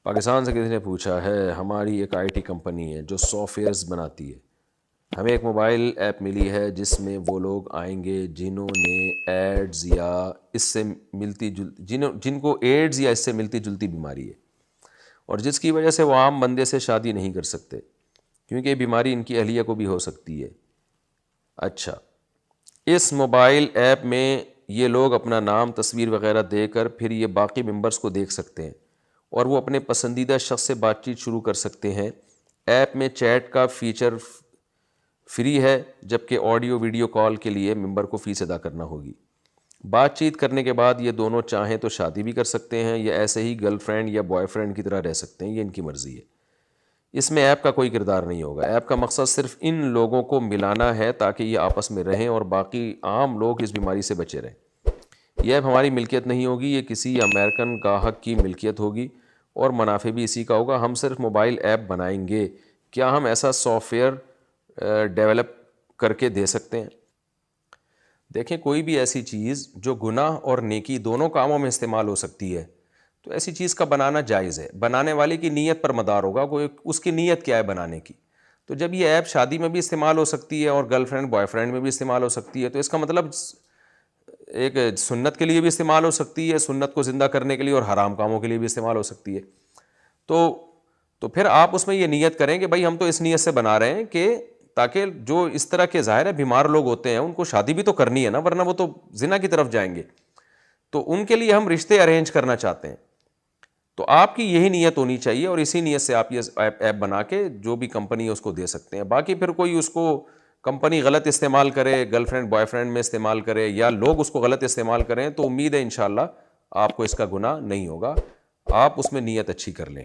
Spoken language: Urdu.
پاکستان سے کسی نے پوچھا ہے، ہماری ایک آئی ٹی کمپنی ہے جو سافٹ ویئرز بناتی ہے، ہمیں ایک موبائل ایپ ملی ہے جس میں وہ لوگ آئیں گے جنہوں نے ایڈز یا اس سے ملتی جن کو ایڈز یا اس سے ملتی جلتی بیماری ہے، اور جس کی وجہ سے وہ عام بندے سے شادی نہیں کر سکتے کیونکہ یہ بیماری ان کی اہلیہ کو بھی ہو سکتی ہے۔ اچھا، اس موبائل ایپ میں یہ لوگ اپنا نام، تصویر وغیرہ دے کر پھر یہ باقی ممبرز کو دیکھ سکتے ہیں اور وہ اپنے پسندیدہ شخص سے بات چیت شروع کر سکتے ہیں۔ ایپ میں چیٹ کا فیچر فری ہے، جبکہ آڈیو ویڈیو کال کے لیے ممبر کو فیس ادا کرنا ہوگی۔ بات چیت کرنے کے بعد یہ دونوں چاہیں تو شادی بھی کر سکتے ہیں یا ایسے ہی گرل فرینڈ یا بوائے فرینڈ کی طرح رہ سکتے ہیں، یہ ان کی مرضی ہے۔ اس میں ایپ کا کوئی کردار نہیں ہوگا۔ ایپ کا مقصد صرف ان لوگوں کو ملانا ہے تاکہ یہ آپس میں رہیں اور باقی عام لوگ اس بیماری سے بچے رہیں۔ یہ ایپ ہماری ملکیت نہیں ہوگی، یہ کسی امریکن گاہک کی ملکیت ہوگی اور منافع بھی اسی کا ہوگا۔ ہم صرف موبائل ایپ بنائیں گے۔ کیا ہم ایسا سافٹ ویئر ڈیولپ کر کے دے سکتے ہیں؟ دیکھیں، کوئی بھی ایسی چیز جو گناہ اور نیکی دونوں کاموں میں استعمال ہو سکتی ہے تو ایسی چیز کا بنانا جائز ہے۔ بنانے والے کی نیت پر مدار ہوگا، کوئی اس کی نیت کیا ہے بنانے کی۔ تو جب یہ ایپ شادی میں بھی استعمال ہو سکتی ہے اور گرل فرینڈ بوائے فرینڈ میں بھی استعمال ہو سکتی ہے تو اس کا مطلب ایک سنت کے لیے بھی استعمال ہو سکتی ہے، سنت کو زندہ کرنے کے لیے، اور حرام کاموں کے لیے بھی استعمال ہو سکتی ہے۔ تو پھر آپ اس میں یہ نیت کریں کہ بھائی ہم تو اس نیت سے بنا رہے ہیں کہ تاکہ جو اس طرح کے ظاہر ہے بیمار لوگ ہوتے ہیں ان کو شادی بھی تو کرنی ہے نا، ورنہ وہ تو زنا کی طرف جائیں گے، تو ان کے لیے ہم رشتے ارینج کرنا چاہتے ہیں۔ تو آپ کی یہی نیت ہونی چاہیے اور اسی نیت سے آپ یہ ایپ بنا کے جو بھی کمپنی ہے اس کو دے سکتے ہیں۔ باقی پھر کوئی اس کو کمپنی غلط استعمال کرے، گرل فرینڈ بوائے فرینڈ میں استعمال کرے یا لوگ اس کو غلط استعمال کریں، تو امید ہے انشاءاللہ آپ کو اس کا گناہ نہیں ہوگا۔ آپ اس میں نیت اچھی کر لیں۔